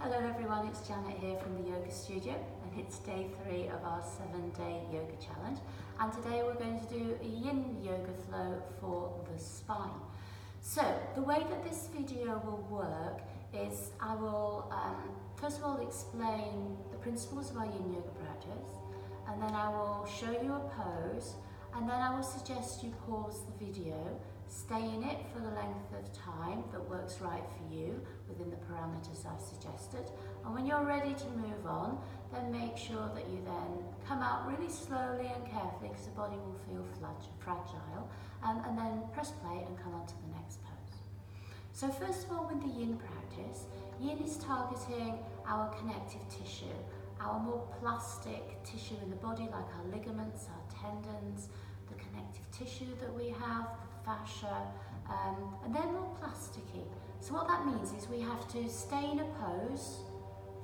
Hello everyone, it's Janet here from the Yoga Studio and it's day 3 of our 7-day yoga challenge, and today we're going to do a yin yoga flow for the spine. So the way that this video will work is I will first of all explain the principles of our yin yoga practice, and then I will show you a pose, and then I will suggest you pause the video, stay in it for the length of time that works right for you within the parameters I've suggested, and when you're ready to move on, then make sure that you then come out really slowly and carefully because the body will feel fragile, and then press play and come on to the next pose. So first of all, with the yin practice, yin is targeting our connective tissue, our more plastic tissue in the body, like our ligaments, our tendons, the connective tissue that we have, fascia, and they're more plasticky. So what that means is we have to stay in a pose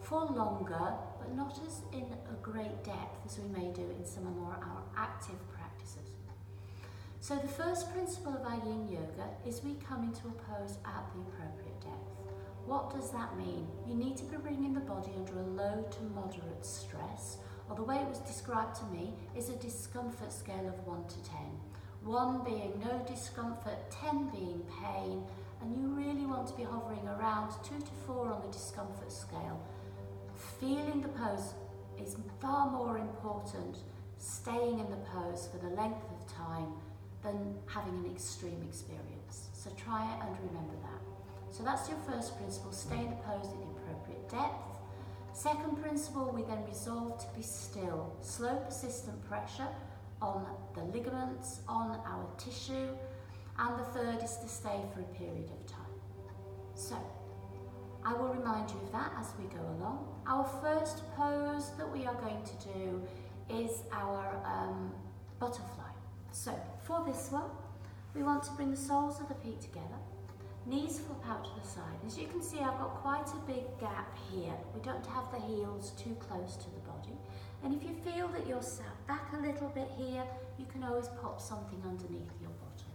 for longer, but not as in a great depth as we may do in some of our active practices. So the first principle of our yin yoga is we come into a pose at the appropriate depth. What does that mean? You need to be bringing the body under a low to moderate stress, or the way it was described to me is a discomfort scale of 1 to 10. 1 being no discomfort, 10 being pain, and you really want to be hovering around 2 to 4 on the discomfort scale. Feeling the pose is far more important, staying in the pose for the length of time, than having an extreme experience. So try it and remember that. So that's your first principle, stay in the pose at the appropriate depth. Second principle, we then resolve to be still. Slow, persistent pressure on the ligaments, on our tissue, and the third is to stay for a period of time. So, I will remind you of that as we go along. Our first pose that we are going to do is our butterfly. So, for this one, we want to bring the soles of the feet together, knees flip out to the side. As you can see, I've got quite a big gap here. We don't have the heels too close to the body. And if you feel that you're sat back a little bit here, you can always pop something underneath your bottom.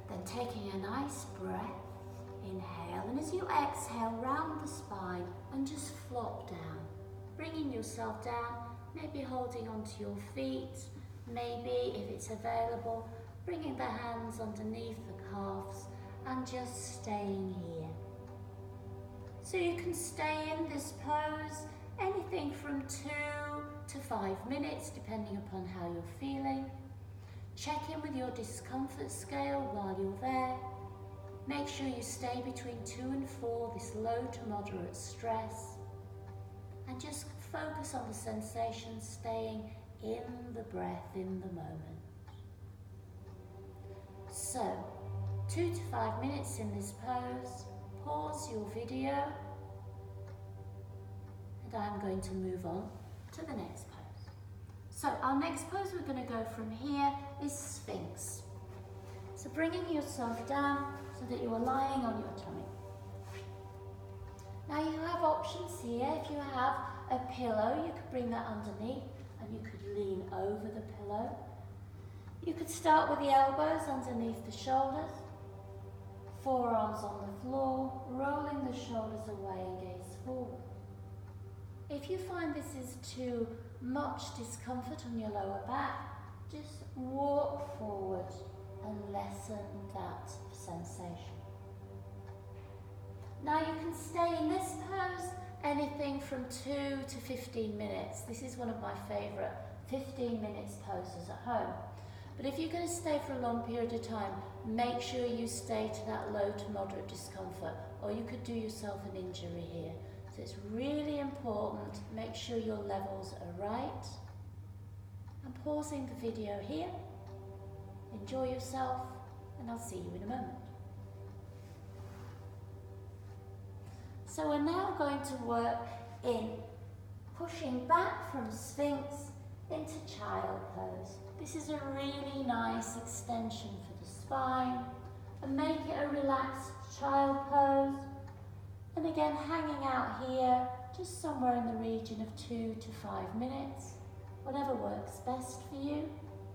Then taking a nice breath, inhale, and as you exhale, round the spine and just flop down. Bringing yourself down, maybe holding onto your feet, maybe if it's available, bringing the hands underneath the calves and just staying here. So you can stay in this pose anything from 2 to 5 minutes, depending upon how you're feeling. Check in with your discomfort scale while you're there. Make sure you stay between 2 and 4, this low to moderate stress. And just focus on the sensation, staying in the breath, in the moment. So, 2 to 5 minutes in this pose. Pause your video. I'm going to move on to the next pose. So our next pose we're going to go from here is Sphinx. So bringing yourself down so that you are lying on your tummy. Now you have options here. If you have a pillow, you could bring that underneath and you could lean over the pillow. You could start with the elbows underneath the shoulders, forearms on the floor, rolling the shoulders away and gaze forward. If you find this is too much discomfort on your lower back, just walk forward and lessen that sensation. Now you can stay in this pose anything from 2 to 15 minutes. This is one of my favourite 15 minutes poses at home. But if you're going to stay for a long period of time, make sure you stay to that low to moderate discomfort, or you could do yourself an injury here. So it's really important, make sure your levels are right. I'm pausing the video here. Enjoy yourself, and I'll see you in a moment. So we're now going to work in pushing back from Sphinx into child pose. This is a really nice extension for the spine, and make it a relaxed child pose. And again, hanging out here, just somewhere in the region of 2 to 5 minutes, whatever works best for you.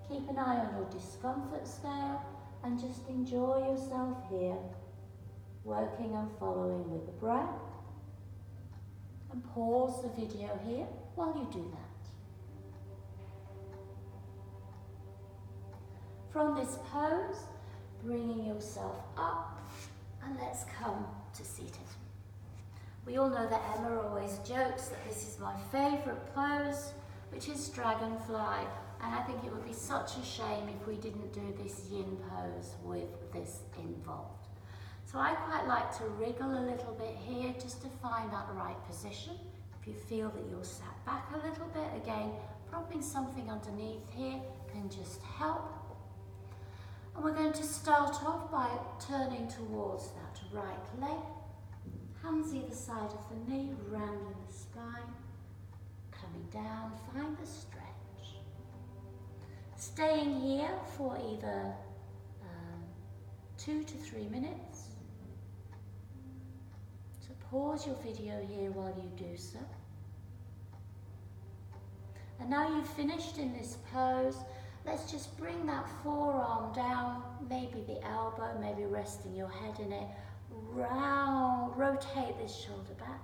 Keep an eye on your discomfort scale and just enjoy yourself here, working and following with the breath. can pause the video here while you do that. From this pose, bringing yourself up, and let's come to seated. We all know that Emma always jokes that this is my favourite pose, which is dragonfly, and I think it would be such a shame if we didn't do this yin pose with this involved. So I quite like to wriggle a little bit here just to find that right position. If you feel that you're sat back a little bit, again, propping something underneath here can just help. And we're going to start off by turning towards that right leg. Hands either side of the knee, rounding the spine. Coming down, find the stretch. Staying here for either 2 to 3 minutes. So pause your video here while you do so. And now you've finished in this pose, let's just bring that forearm down, maybe the elbow, maybe resting your head in it. Rotate this shoulder back.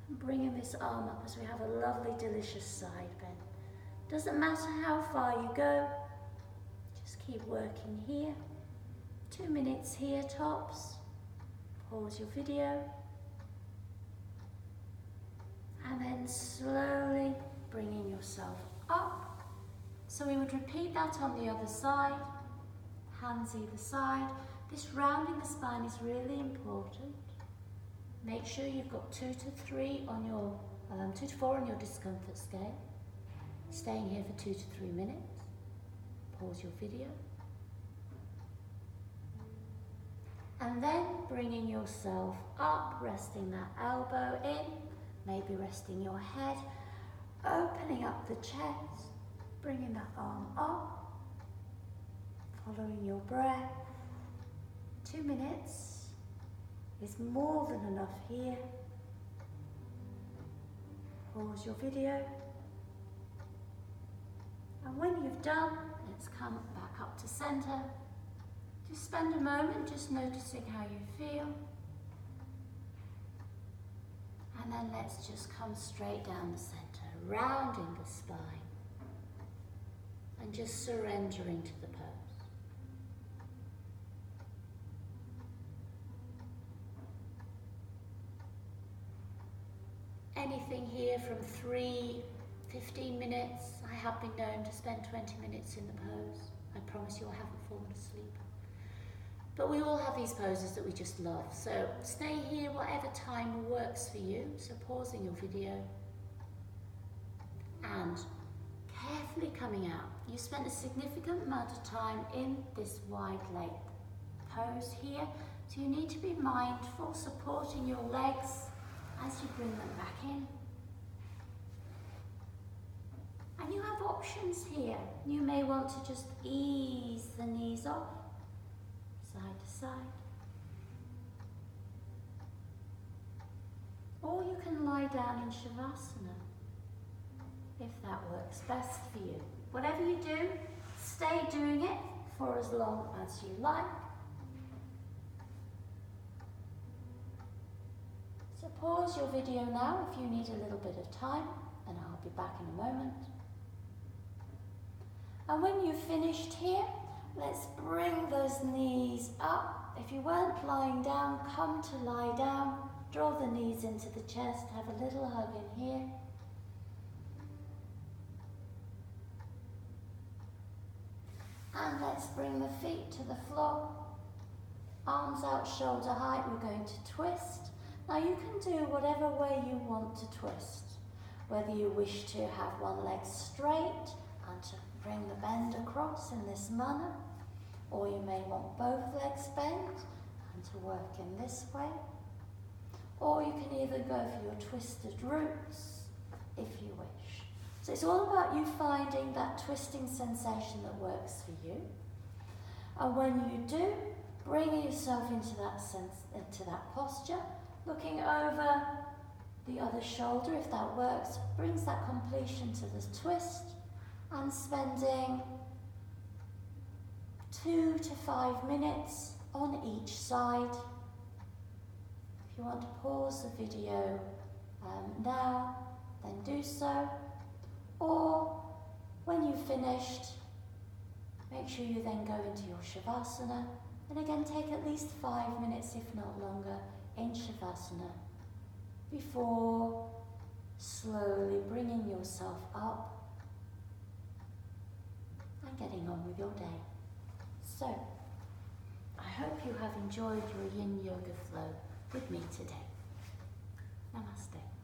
And bringing this arm up as we have a lovely, delicious side bend. Doesn't matter how far you go, just keep working here. 2 minutes here tops. Pause your video. And then slowly bringing yourself up. So we would repeat that on the other side. Hands either side. This rounding the spine is really important. Make sure you've got 2 to 3 on your 2 to 4 on your discomfort scale. Staying here for 2 to 3 minutes. Pause your video. And then bringing yourself up, resting that elbow in, maybe resting your head, opening up the chest, bringing that arm up, following your breath. 2 minutes is more than enough here. Pause your video. And when you've done, let's come back up to center. Just spend a moment just noticing how you feel. And then let's just come straight down the center, rounding the spine. And just surrendering to the pose. Anything here from 15 minutes. I have been known to spend 20 minutes in the pose. I promise you I haven't fallen asleep. But we all have these poses that we just love. So stay here whatever time works for you. So pausing your video. And carefully coming out. You spent a significant amount of time in this wide leg pose here. So you need to be mindful, supporting your legs as you bring them back in. And you have options here. You may want to just ease the knees off, side to side. Or you can lie down in Shavasana, if that works best for you. Whatever you do, stay doing it for as long as you like. So pause your video now if you need a little bit of time, and I'll be back in a moment. And when you've finished here, let's bring those knees up. If you weren't lying down, come to lie down. Draw the knees into the chest, have a little hug in here. And let's bring the feet to the floor. Arms out shoulder height, we're going to twist. Now you can do whatever way you want to twist. Whether you wish to have one leg straight and to bring the bend across in this manner, or you may want both legs bent and to work in this way. Or you can either go for your twisted roots if you wish. So it's all about you finding that twisting sensation that works for you. And when you do, bring yourself into that posture, looking over the other shoulder if that works, brings that completion to the twist, and spending 2 to 5 minutes on each side. If you want to pause the video now, then do so. Or when you've finished, make sure you then go into your Shavasana, and again take at least 5 minutes, if not longer, in Shavasana before slowly bringing yourself up and getting on with your day. So, I hope you have enjoyed your Yin Yoga flow with me today. Namaste.